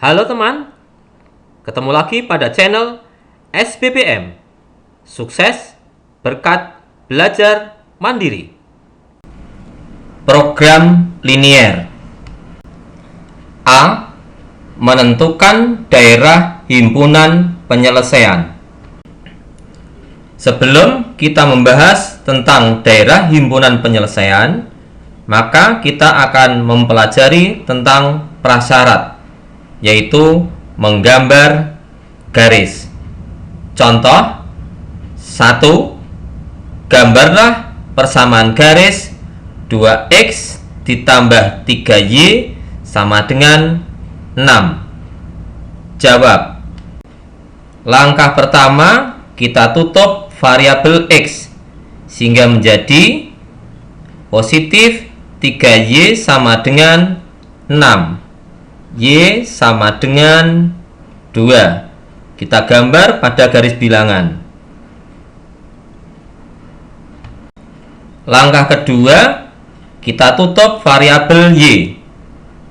Halo teman, ketemu lagi pada channel SBBM. Sukses berkat belajar mandiri. Program linier. A. Menentukan daerah himpunan penyelesaian. Sebelum kita membahas tentang daerah himpunan penyelesaian, maka kita akan mempelajari tentang prasyarat, yaitu menggambar garis. Contoh 1. Gambarlah persamaan garis 2x ditambah 3y sama dengan 6. Jawab. Langkah pertama, kita tutup variabel x sehingga menjadi positif 3y sama dengan 6, y sama dengan 2. Kita gambar pada garis bilangan. Langkah kedua, kita tutup variabel y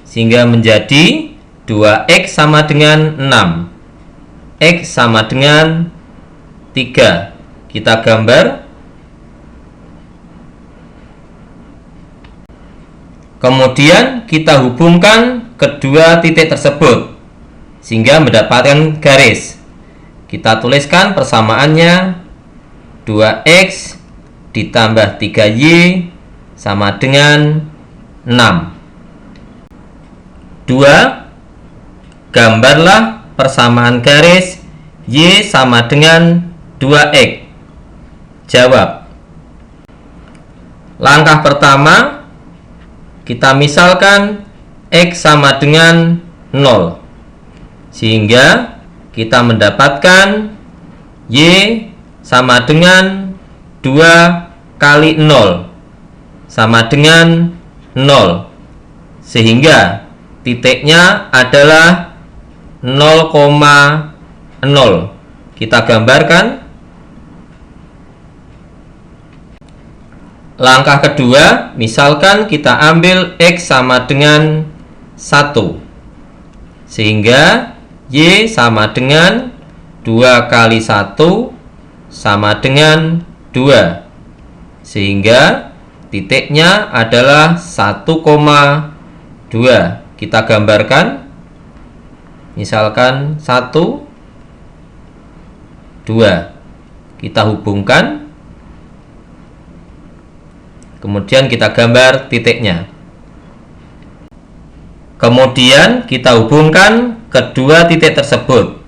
sehingga menjadi 2x sama dengan 6, x sama dengan 3. Kita gambar. Kemudian kita hubungkan kedua titik tersebut sehingga mendapatkan garis. Kita tuliskan persamaannya 2x ditambah 3y sama dengan 6. 2. Gambarlah persamaan garis y sama dengan 2x. Jawab. Langkah pertama, kita misalkan x sama dengan 0 sehingga kita mendapatkan y sama dengan 2 kali 0 sama dengan 0, sehingga titiknya adalah 0,0. Kita gambarkan. Langkah kedua, misalkan kita ambil x sama dengan 1 sehingga y sama dengan 2 kali 1 sama dengan 2, sehingga titiknya adalah 1,2. Kita gambarkan. Misalkan 1, 2. Kita hubungkan. Kemudian kita gambar titiknya. Kemudian kita hubungkan kedua titik tersebut.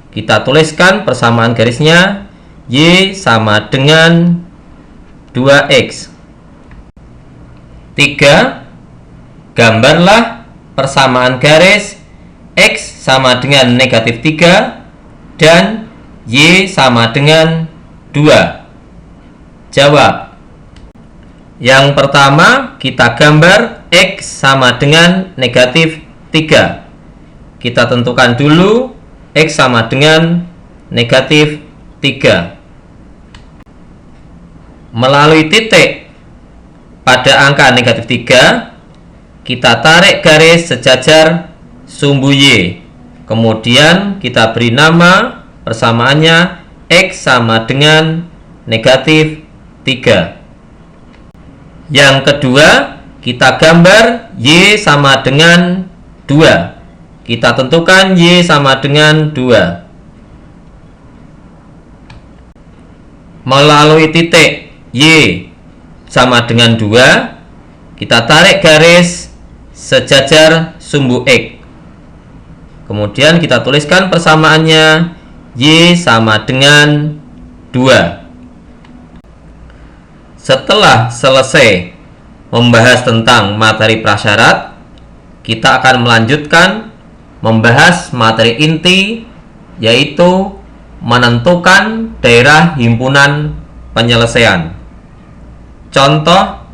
Kita tuliskan persamaan garisnya y sama dengan 2x. 3. Gambarlah persamaan garis x sama dengan negatif 3 dan y sama dengan 2. Jawab. Yang pertama, kita gambar x sama dengan negatif 3. Kita tentukan dulu x sama dengan negatif 3. Melalui titik pada angka negatif 3, kita tarik garis sejajar sumbu y. Kemudian kita beri nama persamaannya x sama dengan negatif 3. Yang kedua, kita gambar y sama dengan 2. Kita tentukan y sama dengan 2. Melalui titik y sama dengan 2, kita tarik garis sejajar sumbu x. Kemudian kita tuliskan persamaannya y sama dengan 2. Setelah selesai membahas tentang materi prasyarat, kita akan melanjutkan membahas materi inti, yaitu menentukan daerah himpunan penyelesaian. Contoh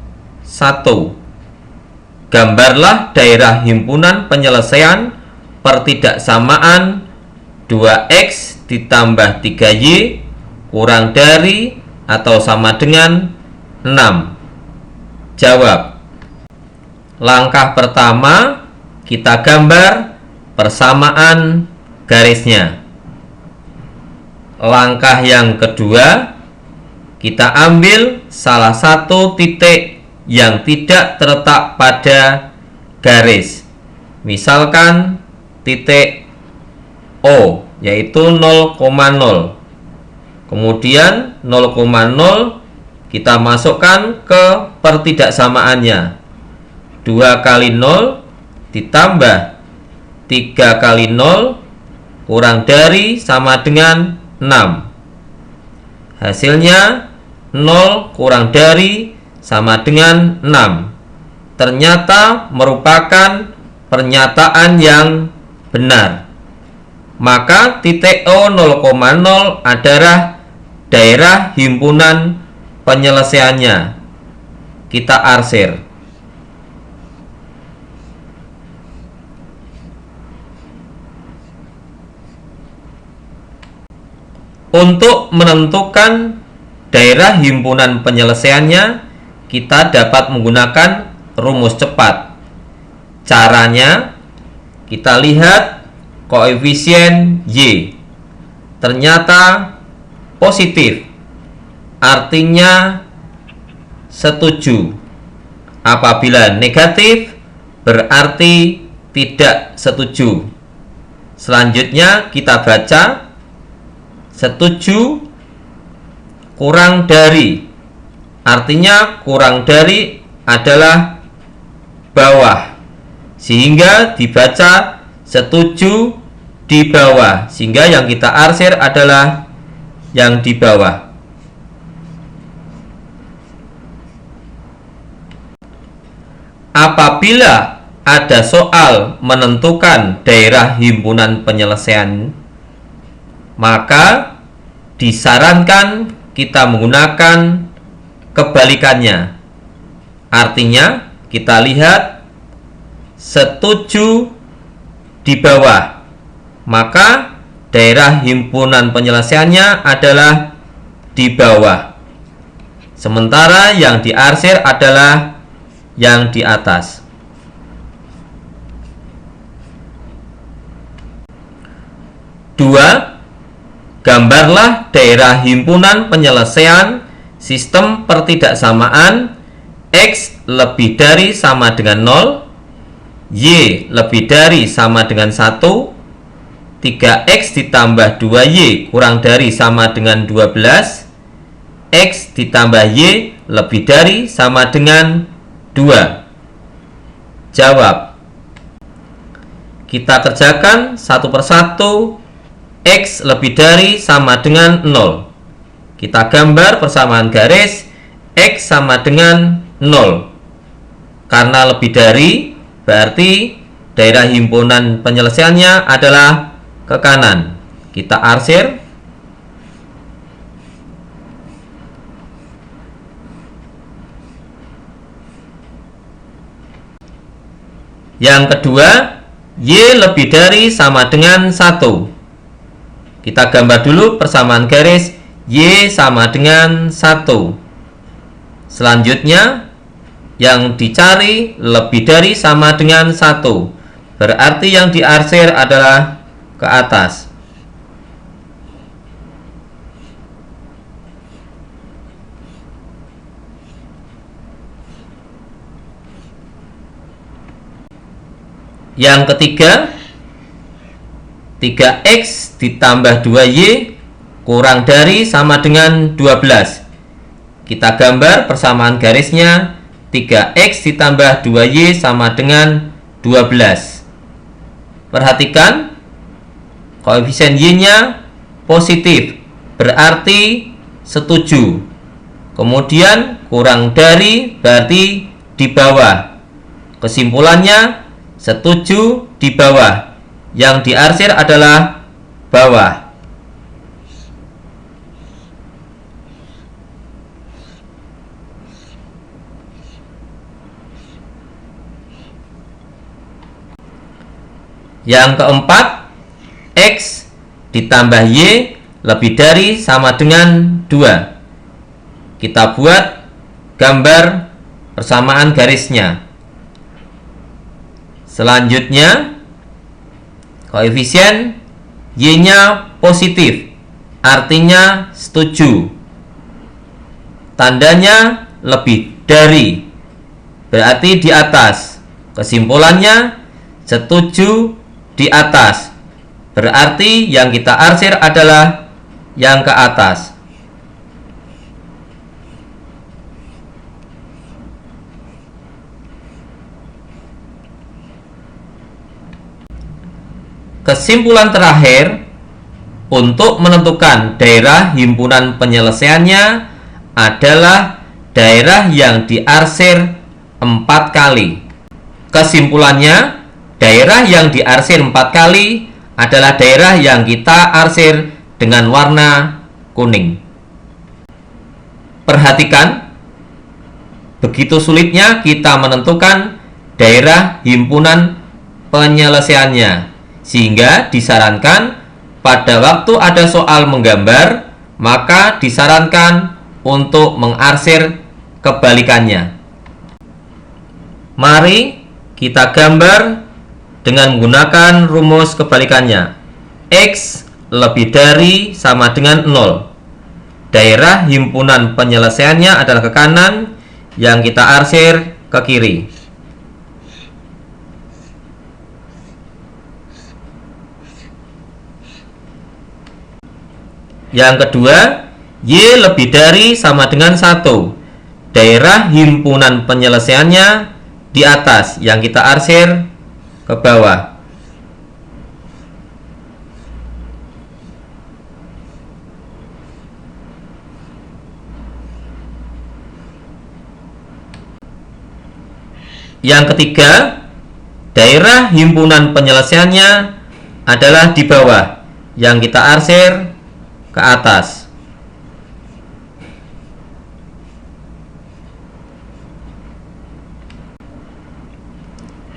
1. Gambarlah daerah himpunan penyelesaian pertidaksamaan 2x ditambah 3y kurang dari atau sama dengan 6. Jawab. Langkah pertama, kita gambar persamaan garisnya. Langkah yang kedua, kita ambil salah satu titik yang tidak terletak pada garis. Misalkan titik O, yaitu 0,0. Kemudian 0,0 kita masukkan ke pertidaksamaannya. 2 kali 0 ditambah 3 kali 0 kurang dari sama dengan 6. Hasilnya 0 kurang dari sama dengan 6. Ternyata merupakan pernyataan yang benar. Maka titik O 0,0 adalah daerah himpunan penyelesaiannya. Kita arsir. Untuk menentukan daerah himpunan penyelesaiannya, kita dapat menggunakan rumus cepat. Caranya, kita lihat koefisien Y. Ternyata positif, artinya setuju. Apabila negatif, berarti tidak setuju. Selanjutnya kita baca setuju kurang dari, artinya kurang dari adalah bawah, sehingga dibaca setuju di bawah, sehingga yang kita arsir adalah yang di bawah. Apabila ada soal menentukan daerah himpunan penyelesaian, maka disarankan kita menggunakan kebalikannya. Artinya, kita lihat setuju di bawah, maka daerah himpunan penyelesaiannya adalah di bawah. Sementara yang diarsir adalah yang di atas. Dua, gambarlah daerah himpunan penyelesaian sistem pertidaksamaan X lebih dari sama dengan 0, Y lebih dari sama dengan 1, 3X ditambah 2Y kurang dari sama dengan 12, X ditambah Y lebih dari sama dengan 2. Jawab. Kita kerjakan satu persatu. X lebih dari sama dengan 0. Kita gambar persamaan garis. X sama dengan 0. Karena lebih dari, berarti daerah himpunan penyelesaiannya adalah ke kanan. Kita arsir. Yang kedua, Y lebih dari sama dengan 1. Kita gambar dulu persamaan garis. Y sama dengan 1. Selanjutnya, yang dicari lebih dari sama dengan 1. Berarti yang diarsir adalah ke atas. Yang ketiga, 3X ditambah 2Y kurang dari sama dengan 12. Kita gambar persamaan garisnya. 3X ditambah 2Y sama dengan 12. Perhatikan, koefisien Y-nya positif, berarti setuju. Kemudian kurang dari berarti di bawah. Kesimpulannya, setuju di bawah. Yang diarsir adalah bawah. Yang keempat, X ditambah Y lebih dari sama dengan 2. Kita buat gambar persamaan garisnya. Selanjutnya, Koefisien Y-nya positif, artinya setuju. Tandanya lebih dari, berarti di atas. Kesimpulannya, setuju di atas, berarti yang kita arsir adalah yang ke atas. Kesimpulan terakhir, untuk menentukan daerah himpunan penyelesaiannya adalah daerah yang diarsir 4 kali. Kesimpulannya, daerah yang diarsir 4 kali adalah daerah yang kita arsir dengan warna kuning. Perhatikan, begitu sulitnya kita menentukan daerah himpunan penyelesaiannya, sehingga disarankan pada waktu ada soal menggambar, maka disarankan untuk mengarsir kebalikannya. Mari kita gambar dengan menggunakan rumus kebalikannya. X lebih dari sama dengan 0. Daerah himpunan penyelesaiannya adalah ke kanan, yang kita arsir ke kiri. Yang kedua, Y lebih dari sama dengan 1. Daerah himpunan penyelesaiannya di atas, yang kita arsir ke bawah. Yang ketiga, daerah himpunan penyelesaiannya adalah di bawah, yang kita arsir ke atas.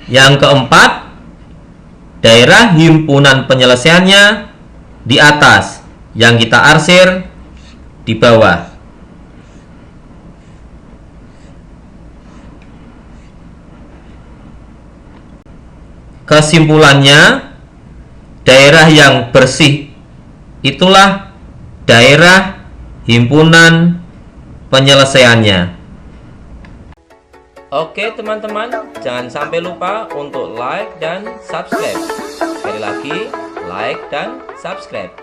Yang keempat, daerah himpunan penyelesaiannya di atas, yang kita arsir di bawah. Kesimpulannya, daerah yang bersih itulah daerah himpunan penyelesaiannya. Oke teman-teman, jangan sampai lupa untuk like dan subscribe. Sekali lagi, like dan subscribe.